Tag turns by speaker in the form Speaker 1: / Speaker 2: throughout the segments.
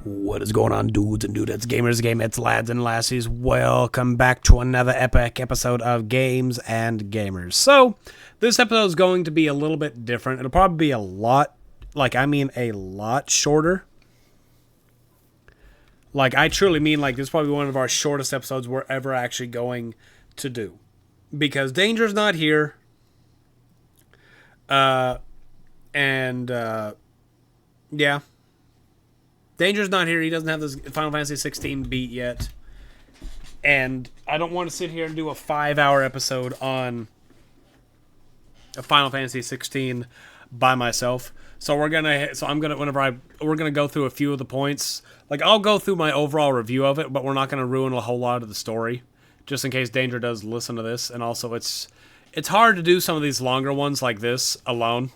Speaker 1: What is going on, dudes and dudettes, gamers, gamettes, lads and lassies? Welcome back to another epic episode of Games and Gamers. So, this episode is going to be a little bit different. It'll probably be a lot shorter. I truly mean, this is probably one of our shortest episodes we're ever actually going to do. Because Danger's not here. Yeah. Danger's not here. He doesn't have this Final Fantasy 16 beat yet. And I don't want to sit here and do a 5-hour episode on a Final Fantasy 16 by myself. So we're gonna go through a few of the points. I'll go through my overall review of it, but we're not gonna ruin a whole lot of the story, just in case Danger does listen to this. And also, it's hard to do some of these longer ones like this alone.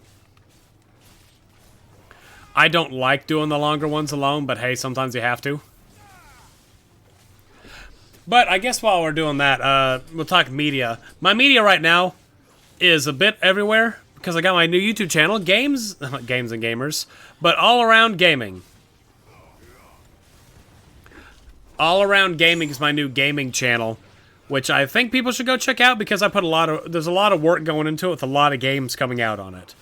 Speaker 1: I don't like doing the longer ones alone, but hey, sometimes you have to. But I guess while we're doing that, we'll talk media. My media right now is a bit everywhere, because I got my new YouTube channel, Games and Gamers, but All Around Gaming. All Around Gaming is my new gaming channel, which I think people should go check out, because there's a lot of work going into it with a lot of games coming out on it.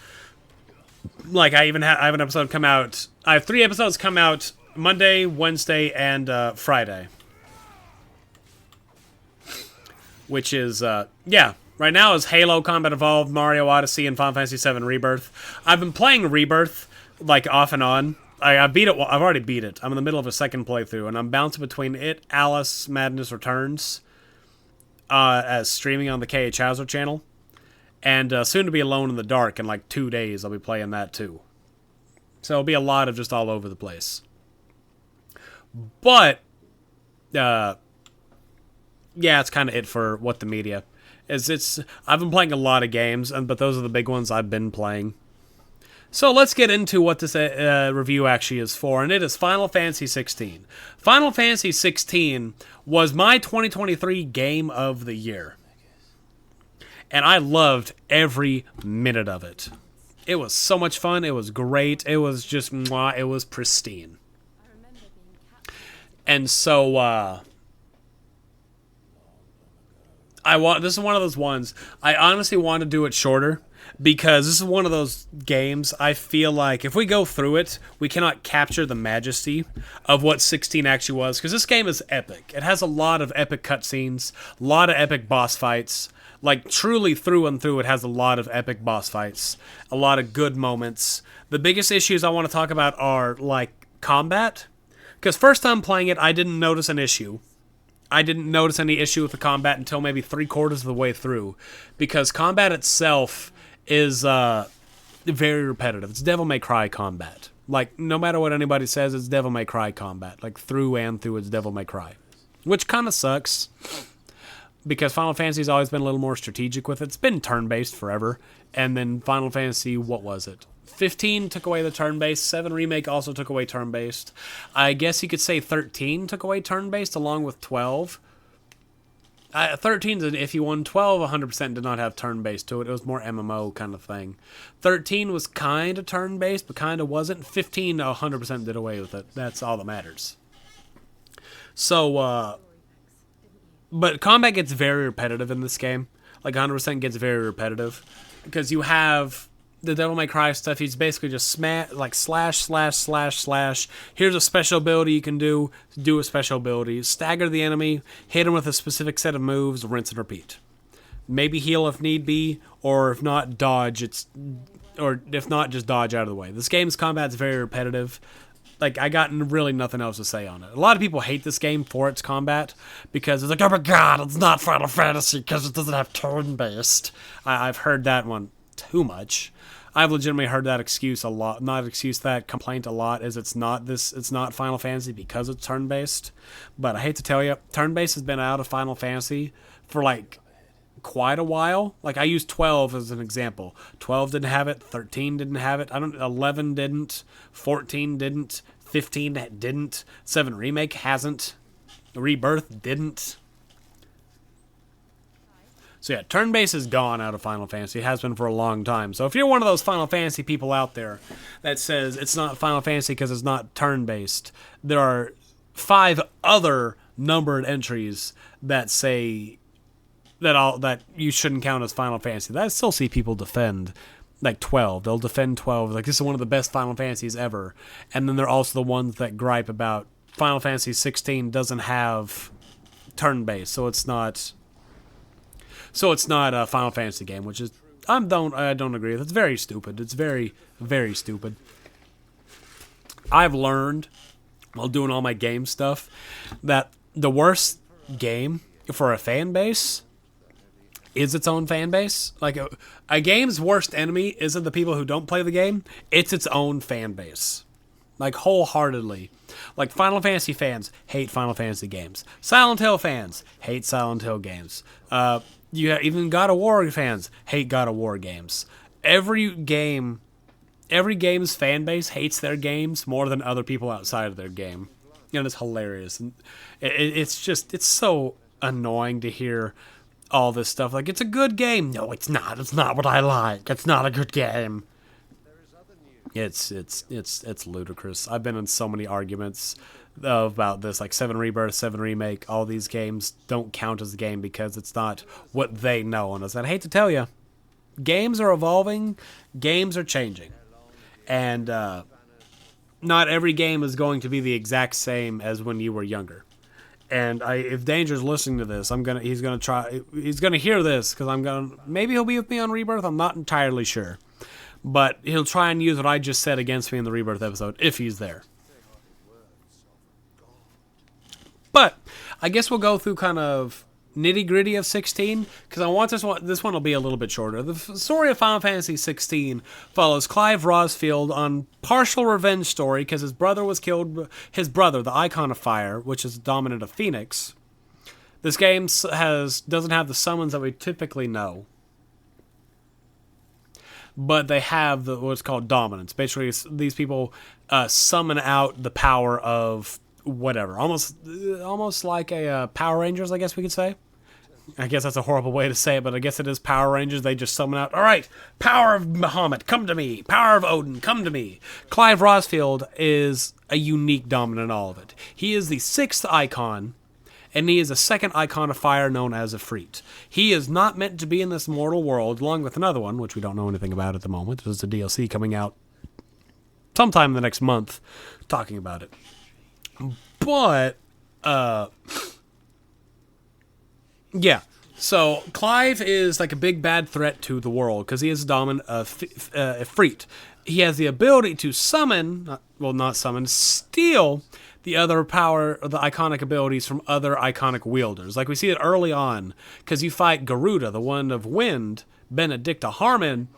Speaker 1: I have an episode come out. I have 3 episodes come out Monday, Wednesday, and Friday. Which is, right now is Halo Combat Evolved, Mario Odyssey, and Final Fantasy VII Rebirth. I've been playing Rebirth, off and on. I beat it. Well, I've already beat it. I'm in the middle of a second playthrough, and I'm bouncing between it, Alice Madness Returns, as streaming on the KH Hauser channel. And soon to be Alone in the Dark in 2 days. I'll be playing that too. So it'll be a lot of just all over the place. But, yeah, it's kind of it for what the media is. I've been playing a lot of games, but those are the big ones I've been playing. So let's get into what this review actually is for, and it is Final Fantasy 16. Final Fantasy 16 was my 2023 Game of the Year. And I loved every minute of it. It was so much fun. It was great. It was just mwah. It was pristine. And so, this is one of those ones. I honestly want to do it shorter, because this is one of those games I feel like if we go through it, we cannot capture the majesty of what 16 actually was. Because this game is epic. It has a lot of epic cutscenes, a lot of epic boss fights. Truly through and through, it has a lot of epic boss fights. A lot of good moments. The biggest issues I want to talk about are, combat. Because first time playing it, I didn't notice an issue. I didn't notice any issue with the combat until maybe 3/4 of the way through. Because combat itself is very repetitive. It's Devil May Cry combat. No matter what anybody says, it's Devil May Cry combat. Through and through, it's Devil May Cry. Which kind of sucks, because Final Fantasy's always been a little more strategic with it. It's been turn-based forever. And then Final Fantasy, what was it? 15 took away the turn-based. 7 Remake also took away turn-based. I guess you could say 13 took away turn-based along with 12. 13's an iffy one. 12, 100% did not have turn-based to it. It was more MMO kind of thing. 13 was kind of turn-based, but kind of wasn't. 15, 100% did away with it. That's all that matters. So, but combat gets very repetitive in this game. 100% gets very repetitive. Because you have the Devil May Cry stuff. He's basically just slash, slash, slash, slash. Here's a special ability you can do. Do a special ability. Stagger the enemy. Hit him with a specific set of moves. Rinse and repeat. Maybe heal if need be. Or if not, dodge. Or if not, just dodge out of the way. This game's combat's very repetitive. I got really nothing else to say on it. A lot of people hate this game for its combat, because it's oh my god, it's not Final Fantasy because it doesn't have turn-based. I've heard that one too much. I've legitimately heard that excuse a lot. That complaint a lot, is it's not Final Fantasy because it's turn-based. But I hate to tell you, turn-based has been out of Final Fantasy for quite a while. I use 12 as an example. 12 didn't have it, 13 didn't have it, 11 didn't, 14 didn't, 15 didn't, 7 Remake hasn't, Rebirth didn't. So yeah, turn-based is gone out of Final Fantasy. It has been for a long time. So if you're one of those Final Fantasy people out there that says it's not Final Fantasy because it's not turn-based, there are 5 other numbered entries that say that you shouldn't count as Final Fantasy. I still see people defend like 12. They'll defend 12 like this is one of the best Final Fantasies ever. And then they're also the ones that gripe about Final Fantasy 16 doesn't have turn-based, so it's not a Final Fantasy game, which is I don't agree with. It's very stupid. It's very, very stupid. I've learned while doing all my game stuff that the worst game for a fan base is its own fan base. Like a game's worst enemy isn't the people who don't play the game, it's its own fan base. Like wholeheartedly. Like Final Fantasy fans hate Final Fantasy games. Silent Hill fans hate Silent Hill games. Even God of War fans hate God of War games. Every game's fan base hates their games more than other people outside of their game. And it's hilarious. And it's so annoying to hear all this stuff. Like, it's a good game. No, it's not. It's not what I like. It's not a good game. It's ludicrous. I've been in so many arguments about this, like 7 Rebirth, 7 Remake. All these games don't count as a game because it's not what they know. And I hate to tell you, games are evolving, games are changing, and not every game is going to be the exact same as when you were younger. And if Danger's listening to this, he's gonna hear this because maybe he'll be with me on Rebirth. I'm not entirely sure. But he'll try and use what I just said against me in the Rebirth episode, if he's there. But I guess we'll go through kind of nitty-gritty of 16, because I want this one will be a little bit shorter. The story of Final Fantasy 16 follows Clive Rosfield on partial revenge story, because his brother was killed. His brother, the Icon of Fire, which is dominant of Phoenix. This game doesn't have the summons that we typically know. But they have what's called dominance. Basically, these people summon out the power of whatever. Almost like a Power Rangers, I guess we could say. I guess that's a horrible way to say it, but I guess it is Power Rangers. They just summon out, all right, power of Bahamut, come to me. Power of Odin, come to me. Clive Rosfield is a unique dominant in all of it. He is the 6th icon, and he is a 2nd icon of fire known as Ifrit. He is not meant to be in this mortal world, along with another one, which we don't know anything about at the moment. There's a DLC coming out sometime in the next month talking about it. But, yeah. So, Clive is like a big bad threat to the world, because he is dominant of Ifrit. He has the ability to steal the other power, or the iconic abilities from other iconic wielders. Like we see it early on, because you fight Garuda, the one of wind, Benedicta Harmon,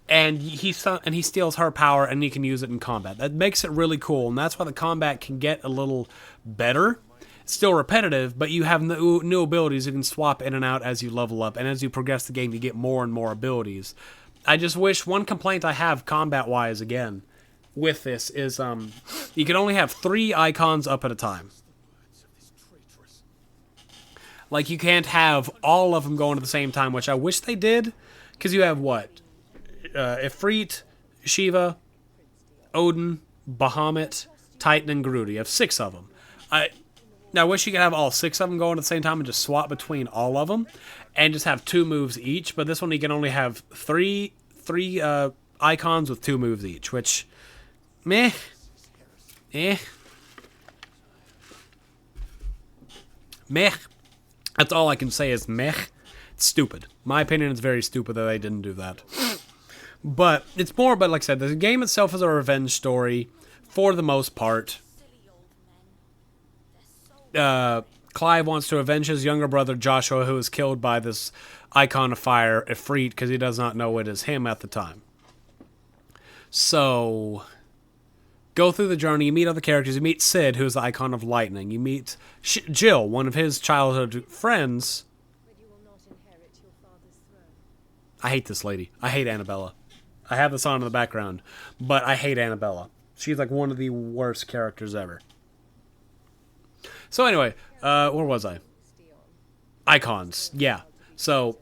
Speaker 1: and he steals her power, and he can use it in combat. That makes it really cool, and that's why the combat can get a little better. It's still repetitive, but you have new abilities you can swap in and out as you level up, and as you progress the game, you get more and more abilities. I just wish, one complaint I have combat-wise, again, with this is you can only have 3 icons up at a time. Like, you can't have all of them going at the same time, which I wish they did, because you have what? Ifrit, Shiva, Odin, Bahamut, Titan, and Garuda. You have 6 of them. I wish you could have all 6 of them going at the same time and just swap between all of them and just have 2 moves each, but this one you can only have 3 icons with 2 moves each, which... Meh. That's all I can say is meh. It's stupid. My opinion is very stupid that they didn't do that. But like I said, the game itself is a revenge story for the most part. Clive wants to avenge his younger brother Joshua, who was killed by this Icon of Fire, Ifrit, because he does not know it is him at the time. So... go through the journey, you meet other characters. You meet Sid, who's the Icon of Lightning. You meet Jill, one of his childhood friends. But you will not inherit your father's throne. I hate this lady. I hate Annabella. I have this on in the background, but I hate Annabella. She's like one of the worst characters ever. So anyway, where was I? Icons, yeah. So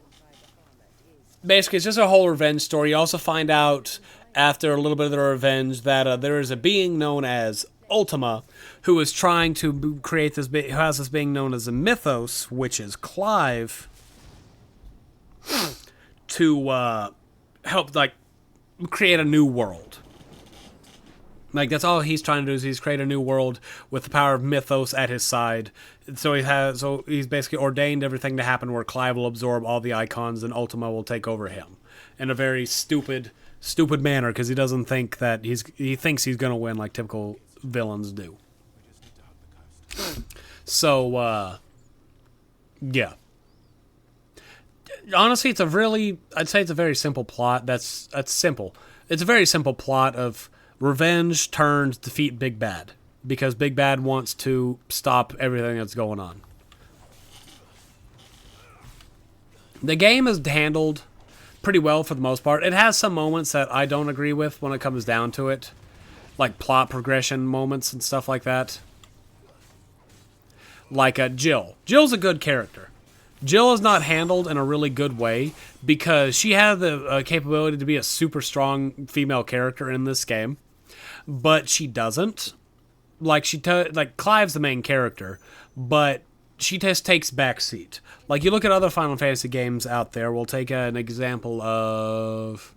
Speaker 1: basically, it's just a whole revenge story. You also find out after a little bit of their revenge that there is a being known as Ultima who is trying to create this. Who has this being known as a mythos, which is Clive, to help like create a new world. Like that's all he's trying to do is he's create a new world with the power of mythos at his side. So he's basically ordained everything to happen where Clive will absorb all the icons and Ultima will take over him in a very stupid manner because he doesn't think that he thinks he's gonna win like typical villains do. So yeah. Honestly, I'd say it's a very simple plot. That's simple. It's a very simple plot of revenge turns defeat Big Bad because Big Bad wants to stop everything that's going on. The game is handled pretty well for the most part. It has some moments that I don't agree with when it comes down to it, like plot progression moments and stuff like that. Like Jill. Jill's a good character. Jill is not handled in a really good way because she had the capability to be a super strong female character in this game, but she doesn't. Like like Clive's the main character, but she just takes backseat. Like you look at other Final Fantasy games out there. We'll take an example of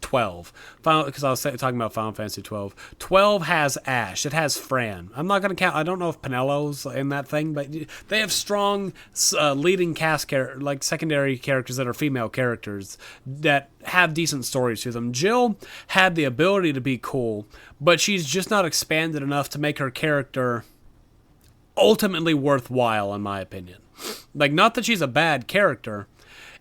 Speaker 1: 12. Because I was talking about Final Fantasy 12. 12 has Ash. It has Fran. I'm not going to count. I don't know if Penelo's in that thing, but they have strong leading cast like secondary characters that are female characters that have decent stories to them. Jill had the ability to be cool, but she's just not expanded enough to make her character ultimately worthwhile, in my opinion. Like, not that she's a bad character.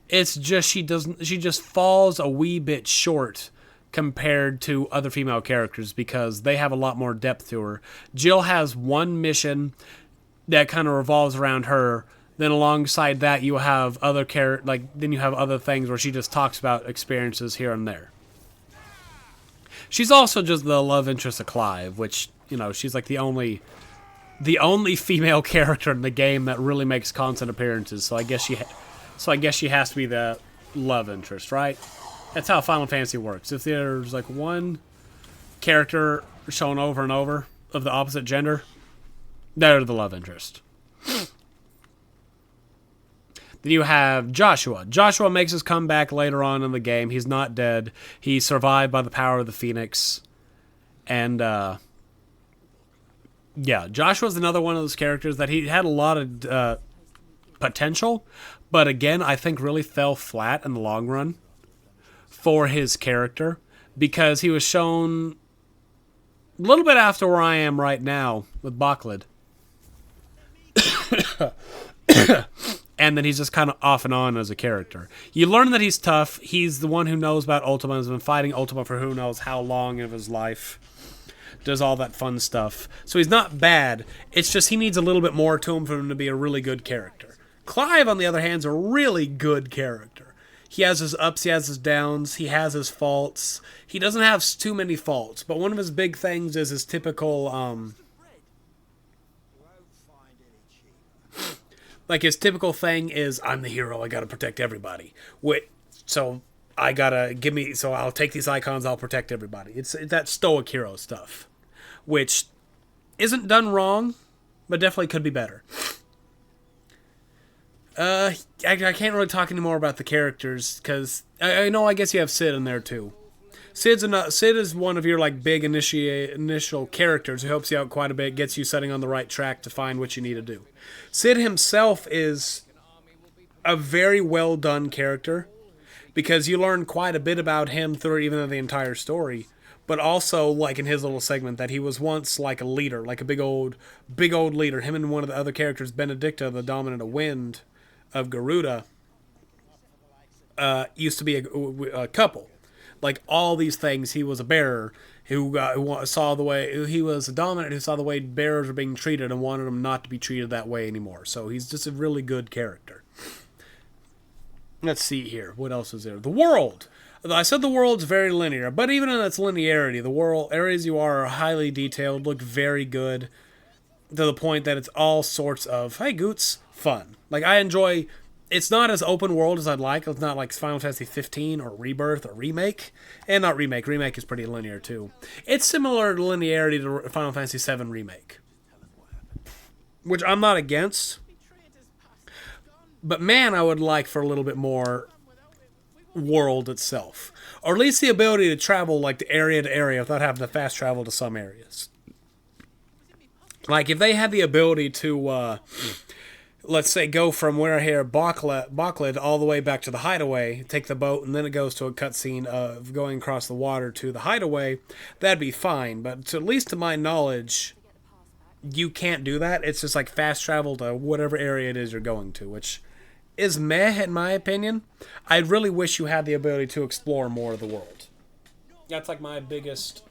Speaker 1: It's just she just falls a wee bit short compared to other female characters because they have a lot more depth to her. Jill has one mission that kind of revolves around her. Then alongside that, you have then you have other things where she just talks about experiences here and there. She's also just the love interest of Clive, which, you know, she's like the only female character in the game that really makes constant appearances. So I guess she has to be the love interest, right? That's how Final Fantasy works. If there's like one character shown over and over of the opposite gender, they're the love interest. Then you have Joshua. Joshua makes his comeback later on in the game. He's not dead. He survived by the power of the Phoenix. And, yeah, Joshua's another one of those characters that he had a lot of potential, but again, I think really fell flat in the long run for his character because he was shown a little bit after where I am right now with Baklid. And then he's just kind of off and on as a character. You learn that he's tough. He's the one who knows about Ultima, has been fighting Ultima for who knows how long of his life. Does all that fun stuff. So he's not bad. It's just he needs a little bit more to him for him to be a really good character. Clive, on the other hand, is a really good character. He has his ups, he has his downs, he has his faults. He doesn't have too many faults, but one of his big things is his typical, like his typical thing is, I'm the hero, I gotta protect everybody. So I'll take these icons, I'll protect everybody. It's that stoic hero stuff, which isn't done wrong, but definitely could be better. I can't really talk anymore about the characters because I know I guess you have Sid in there too. Sid is one of your like big initial characters who helps you out quite a bit, gets you setting on the right track to find what you need to do. Sid himself is a very well done character because you learn quite a bit about him through even the entire story. But also, like in his little segment, that he was once like a leader, like a big old leader. Him and one of the other characters, Benedicta, the dominant of Wind of Garuda, used to be a couple. Like all these things, he was a bearer who saw the way he was a dominant who saw the way bearers were being treated and wanted them not to be treated that way anymore. So he's just a really good character. Let's see here. What else is there? The world. I said the world's very linear, but even in its linearity, the world areas you are highly detailed, look very good, to the point that it's all sorts of, hey Goots, fun. Like I enjoy It's not as open world as I'd like. It's not like Final Fantasy 15 or Rebirth or Remake. And not Remake. Remake is pretty linear too. It's similar to linearity to Final Fantasy 7 Remake, which I'm not against. But man, I would like for a little bit more world itself. Or at least the ability to travel like to area without having to fast travel to some areas. Like if they had the ability to let's say go from where here Bockled all the way back to the hideaway, take the boat, and then it goes to a cutscene of going across the water to the hideaway, that'd be fine. But at least to my knowledge, you can't do that. It's just like fast travel to whatever area it is you're going to, which is meh in my opinion. I really wish you had the ability to explore more of the world. That's like my biggest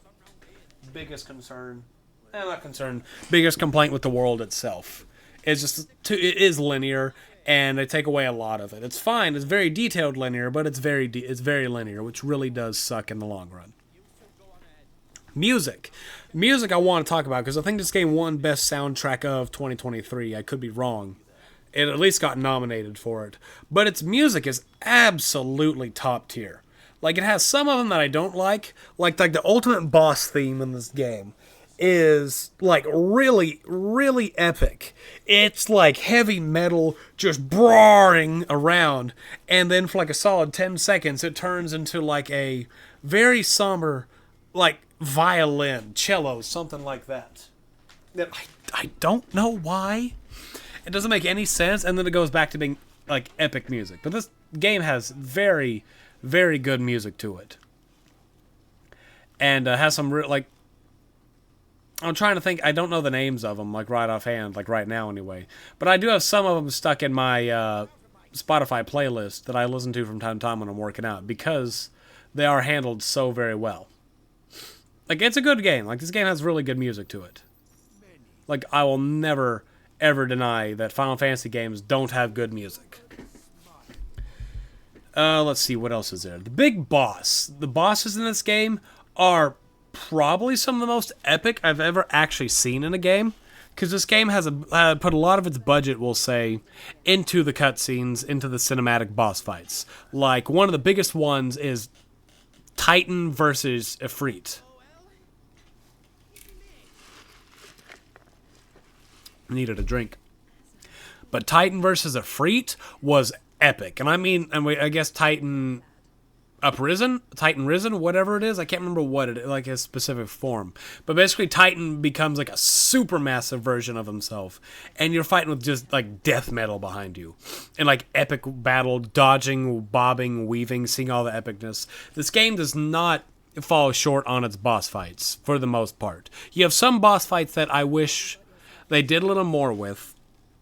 Speaker 1: concern. Not concern. Biggest complaint with the world itself. It's just it is linear, and they take away a lot of it. It's fine. It's very detailed linear, but it's very linear, which really does suck in the long run. Music I want to talk about because I think this game won Best Soundtrack of 2023. I could be wrong. It at least got nominated for it. But its music is absolutely top tier. Like, it has some of them that I don't like the ultimate boss theme in this game is like really, really epic. It's like heavy metal just brawling around, and then for like a solid 10 seconds it turns into like a very somber like violin, cello, something like that. I don't know why. It doesn't make any sense, and then it goes back to being like epic music. But this game has very, very good music to it, and has some like. I'm trying to think. I don't know the names of them like right offhand, like right now anyway. But I do have some of them stuck in my Spotify playlist that I listen to from time to time when I'm working out because they are handled so very well. Like, it's a good game. Like, this game has really good music to it. Like, I will never, ever deny that Final Fantasy games don't have good music. Let's see, what else is there? The big boss. The bosses in this game are probably some of the most epic I've ever actually seen in a game. Because this game has put a lot of its budget, we'll say, into the cutscenes, into the cinematic boss fights. Like, one of the biggest ones is Titan versus Ifrit. Needed a drink. But Titan versus Ifrit was epic. And I mean, I guess Titan Risen, whatever it is. I can't remember what it is, like his specific form. But basically Titan becomes like a super massive version of himself. And you're fighting with just like death metal behind you. And like epic battle, dodging, bobbing, weaving, seeing all the epicness. This game does not fall short on its boss fights, for the most part. You have some boss fights that I wish they did a little more with.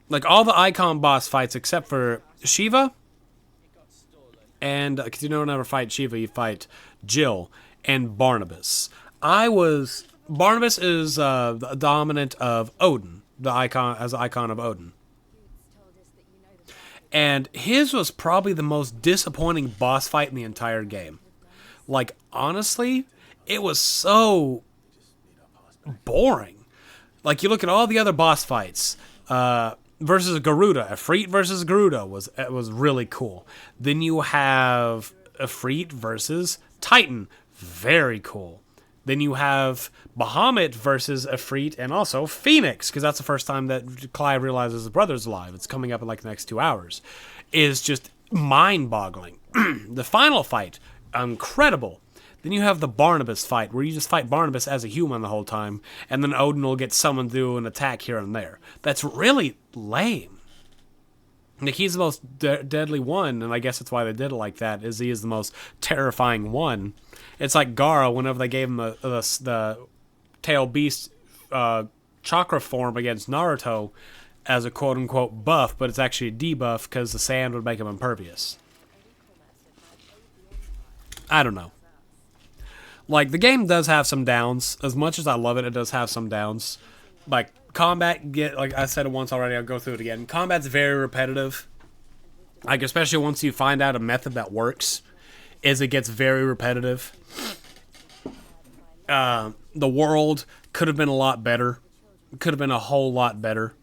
Speaker 1: Like all the icon boss fights except for Shiva. And because you don't ever fight Shiva, you fight Jill and Barnabas. Barnabas is the dominant of Odin, the icon of Odin. And his was probably the most disappointing boss fight in the entire game. Like, honestly, it was so boring. Like, you look at all the other boss fights, versus Garuda. Ifrit versus Garuda was really cool. Then you have Ifrit versus Titan. Very cool. Then you have Bahamut versus Ifrit and also Phoenix, because that's the first time that Clive realizes his brother's alive. It's coming up in like the next 2 hours. Is just mind-boggling. The final fight, incredible. Then you have the Barnabas fight, where you just fight Barnabas as a human the whole time, and then Odin will get summoned through an attack here and there. That's really lame. Like, he's the most deadly one, and I guess that's why they did it like that, is he is the most terrifying one. It's like Gaara, whenever they gave him the Tail Beast chakra form against Naruto as a quote-unquote buff, but it's actually a debuff because the sand would make him impervious. I don't know. Like, the game does have some downs. As much as I love it, it does have some downs. Like, combat, like I said it once already, I'll go through it again. Combat's very repetitive. Like, especially once you find out a method that works, is it gets very repetitive. The world could have been a lot better. Could have been a whole lot better.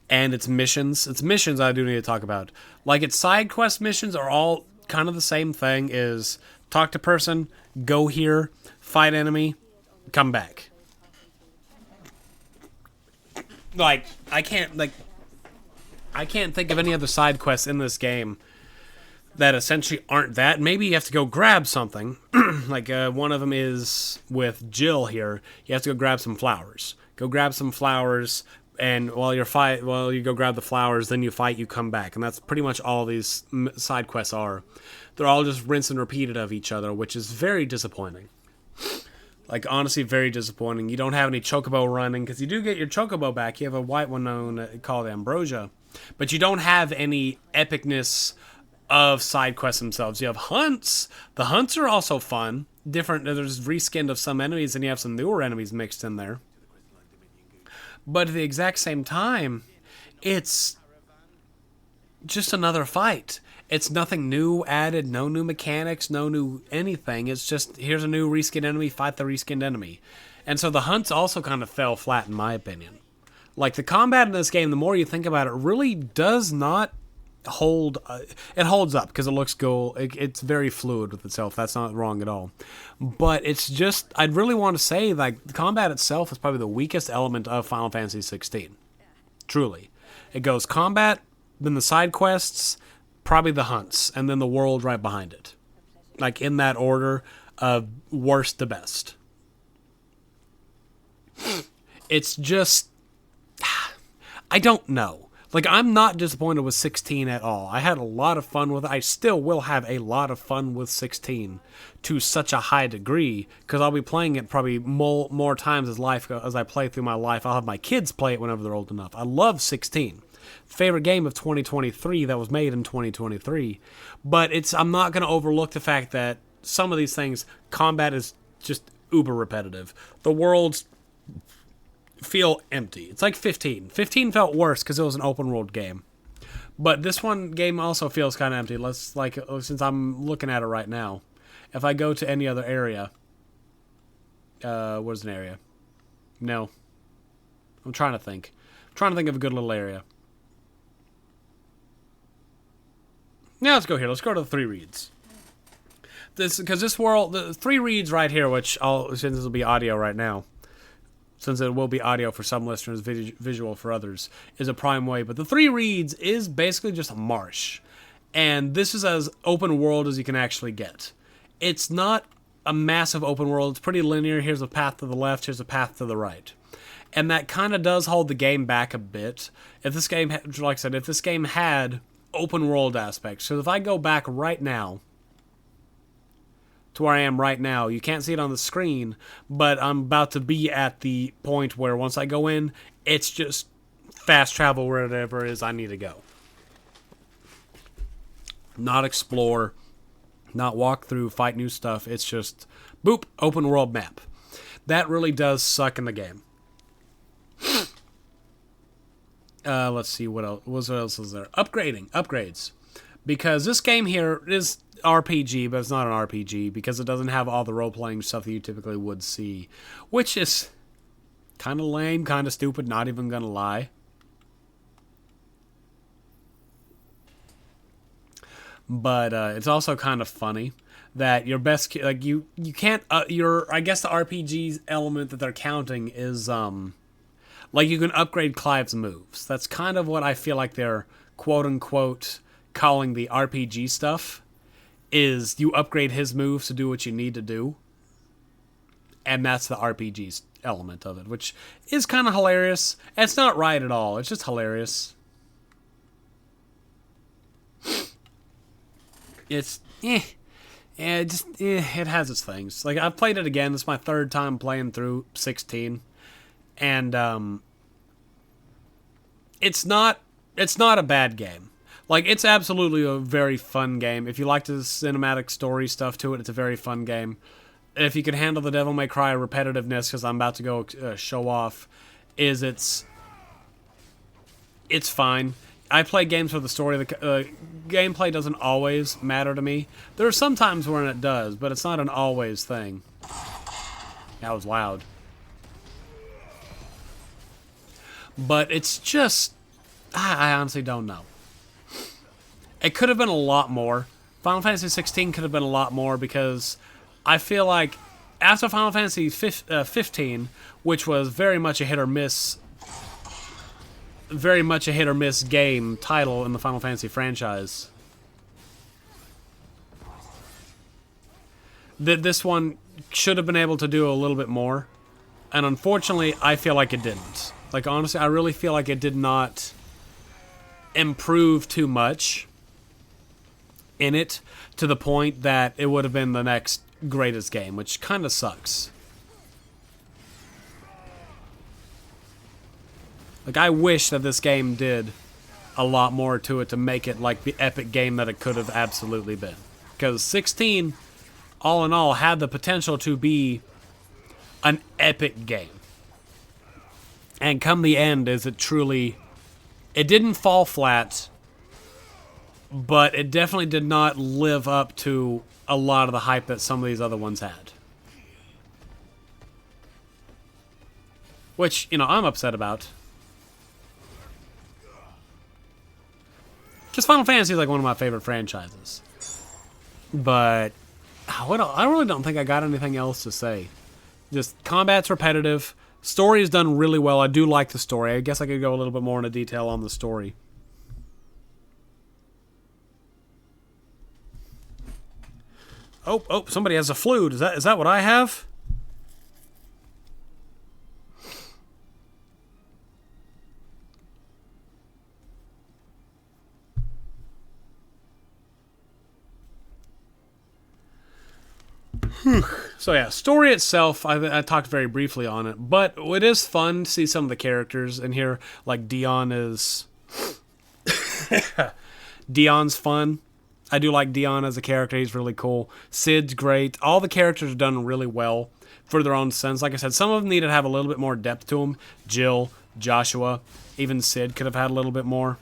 Speaker 1: and its missions. Its missions I do need to talk about. Like, its side quest missions are all kind of the same thing: is talk to person, go here, fight enemy, come back. Like, I can't think of any other side quests in this game that essentially aren't that. Maybe you have to go grab something. Like, one of them is with Jill here. You have to go grab some flowers. Go grab some flowers, and while you go grab the flowers, then you fight, you come back. And that's pretty much all these side quests are. They're all just rinse and repeated of each other, which is very disappointing. Like, honestly, very disappointing. You don't have any chocobo running, because you do get your chocobo back. You have a white one called Ambrosia. But you don't have any epicness of side quests themselves. You have hunts. The hunts are also fun. Different. There's reskinned of some enemies, and you have some newer enemies mixed in there. But at the exact same time, it's just another fight. It's nothing new added, no new mechanics, no new anything. It's just, here's a new reskinned enemy, fight the reskinned enemy. And so the hunts also kind of fell flat, in my opinion. Like, the combat in this game, the more you think about it, really does not hold... it holds up, because it looks cool. It's very fluid with itself. That's not wrong at all. But it's just... I'd really want to say, like, the combat itself is probably the weakest element of Final Fantasy XVI. Truly. It goes combat, then the side quests, probably the hunts, and then the world right behind it. Like, in that order of worst to best. It's just... I don't know. Like, I'm not disappointed with 16 at all. I had a lot of fun with it. I still will have a lot of fun with 16 to such a high degree, because I'll be playing it probably more times as I play through my life. I'll have my kids play it whenever they're old enough. I love 16. Favorite game of 2023 that was made in 2023. But I'm not going to overlook the fact that some of these things, combat is just uber repetitive. The worlds feel empty. It's like 15. 15 felt worse because it was an open world game. But this game also feels kind of empty. Since I'm looking at it right now, if I go to any other area, where's an area? No. I'm trying to think. I'm trying to think of a good little area. Now let's go here. Let's go to the 3 reads. Because this world, the 3 reads right here, since this will be audio right now, since it will be audio for some listeners, visual for others, is a prime way. But the 3 reads is basically just a marsh. And this is as open world as you can actually get. It's not a massive open world. It's pretty linear. Here's a path to the left. Here's a path to the right. And that kind of does hold the game back a bit. If this game, like I said, if this game had open world aspects. So if I go back right now to where I am right now, you can't see it on the screen, but I'm about to be at the point where once I go in, it's just fast travel wherever it is I need to go. Not explore, not walk through, fight new stuff. It's just, boop, open world map. That really does suck in the game. Let's see, what else is there? Upgrades. Because this game here is RPG, but it's not an RPG because it doesn't have all the role-playing stuff that you typically would see, which is kind of lame, kind of stupid, not even gonna lie. But it's also kind of funny that your best, like, you can't, I guess the RPG element that they're counting is, like, you can upgrade Clive's moves. That's kind of what I feel like they're quote-unquote calling the RPG stuff, is you upgrade his moves to do what you need to do. And that's the RPG element of it, which is kind of hilarious. It's not right at all. It's just hilarious. It's, it has its things. Like, I've played it again. It's my 3rd time playing through 16. And it's not a bad game. Like, it's absolutely a very fun game. If you like the cinematic story stuff to it, it's a very fun game. If you can handle the Devil May Cry repetitiveness, because I'm about to go show off, it's fine. I play games for the story. The gameplay doesn't always matter to me. There are some times when it does, but it's not an always thing. That was loud. But it's just I honestly don't know. It could have been a lot more. Final Fantasy 16 could have been a lot more because I feel like after Final Fantasy 15, which was very much a hit or miss game title in the Final Fantasy franchise, this one should have been able to do a little bit more, and unfortunately I feel like it didn't. Like, honestly, I really feel like it did not improve too much in it to the point that it would have been the next greatest game, which kind of sucks. Like, I wish that this game did a lot more to it to make it like the epic game that it could have absolutely been. Because 16, all in all, had the potential to be an epic game. And come the end, is it truly... It didn't fall flat, but it definitely did not live up to a lot of the hype that some of these other ones had. Which, I'm upset about. Because Final Fantasy is like one of my favorite franchises. But I really don't think I got anything else to say. Just combat's repetitive. Story is done really well. I do like the story. I guess I could go a little bit more into detail on the story. Oh, somebody has a flute. Is that what I have? So yeah, story itself, I talked very briefly on it, but it is fun to see some of the characters in here. Like Dion is... Dion's fun. I do like Dion as a character. He's really cool. Cid's great. All the characters are done really well for their own sense. Like I said, some of them needed to have a little bit more depth to them. Jill, Joshua, even Cid could have had a little bit more.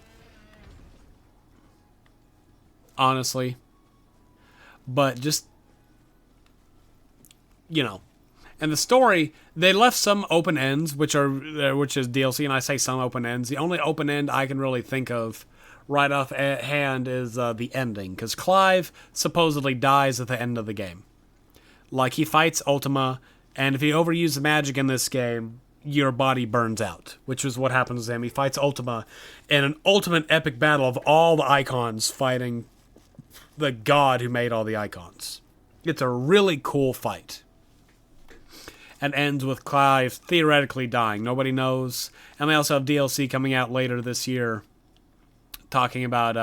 Speaker 1: Honestly. But just... And the story, they left some open ends, which is DLC, and I say some open ends. The only open end I can really think of right off hand is the ending, because Clive supposedly dies at the end of the game. Like, he fights Ultima, and if you overuse the magic in this game, your body burns out, which is what happens to him. He fights Ultima in an ultimate epic battle of all the icons fighting the god who made all the icons. It's a really cool fight. And ends with Clive theoretically dying. Nobody knows. And they also have DLC coming out later this year talking about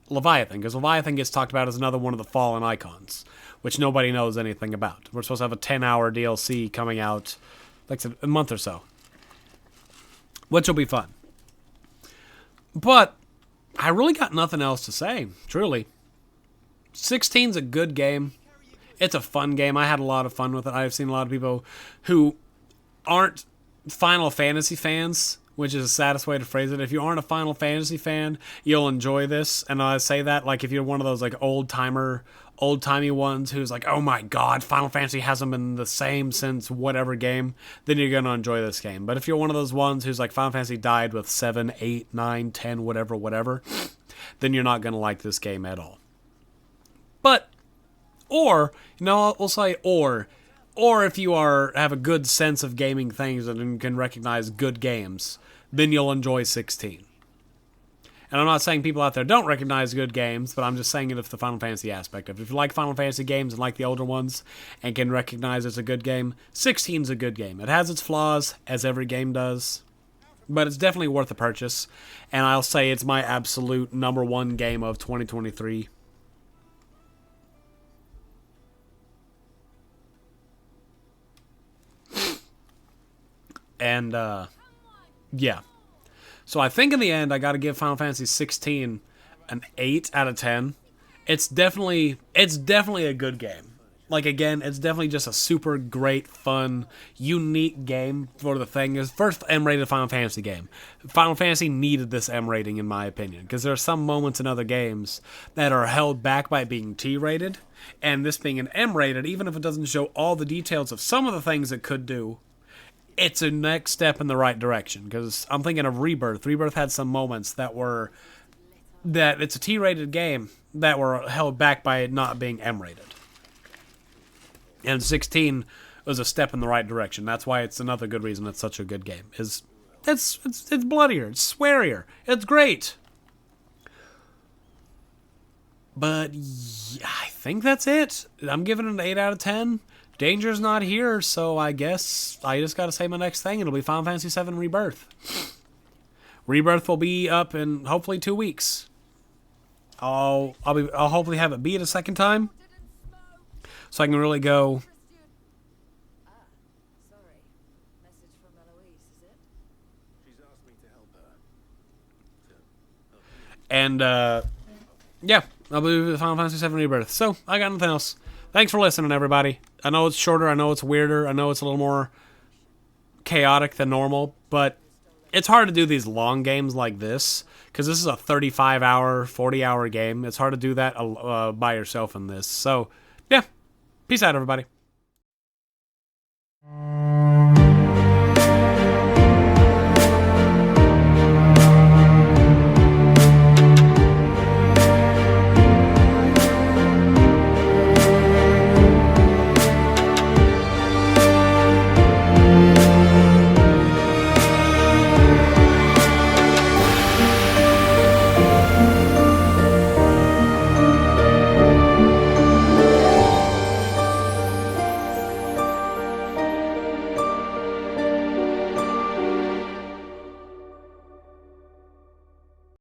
Speaker 1: Leviathan, because Leviathan gets talked about as another one of the fallen icons, which nobody knows anything about. We're supposed to have a 10-hour DLC coming out, like I said, a month or so, which will be fun. But I really got nothing else to say, truly. 16's a good game. It's a fun game. I had a lot of fun with it. I've seen a lot of people who aren't Final Fantasy fans, which is the saddest way to phrase it. If you aren't a Final Fantasy fan, you'll enjoy this. And I say that like if you're one of those like old-timey ones who's like, oh my god, Final Fantasy hasn't been the same since whatever game, then you're going to enjoy this game. But if you're one of those ones who's like, Final Fantasy died with 7, 8, 9, 10, whatever, then you're not going to like this game at all. But... we'll say or if you have a good sense of gaming things and can recognize good games, then you'll enjoy 16. And I'm not saying people out there don't recognize good games, but I'm just saying it if the Final Fantasy aspect of it. If you like Final Fantasy games and like the older ones and can recognize it's a good game, 16's a good game. It has its flaws, as every game does, but it's definitely worth the purchase. And I'll say it's my absolute number one game of 2023. And, yeah. So I think in the end, I got to give Final Fantasy 16 an 8 out of 10. It's definitely a good game. Like, again, it's definitely just a super great, fun, unique game for the thing. It's first M-rated Final Fantasy game. Final Fantasy needed this M rating, in my opinion, because there are some moments in other games that are held back by being T-rated, and this being an M-rated, even if it doesn't show all the details of some of the things it could do, it's a next step in the right direction. Because I'm thinking of Rebirth. Rebirth had some moments that were that it's a T-rated game that were held back by it not being M-rated. And 16 was a step in the right direction. That's why it's another good reason it's such a good game. It's bloodier, it's swearier, it's great. But yeah, I think that's it. I'm giving it an 8 out of 10. Danger's not here, so I guess I just gotta say my next thing. It'll be Final Fantasy VII Rebirth. Rebirth will be up in hopefully 2 weeks. I'll hopefully have it beat a second time, so I can really go. And yeah, I'll be Final Fantasy VII Rebirth. So I got nothing else. Thanks for listening, everybody. I know it's shorter. I know it's weirder. I know it's a little more chaotic than normal, but it's hard to do these long games like this because this is a 35-hour, 40-hour game. It's hard to do that by yourself in this. So, yeah. Peace out, everybody.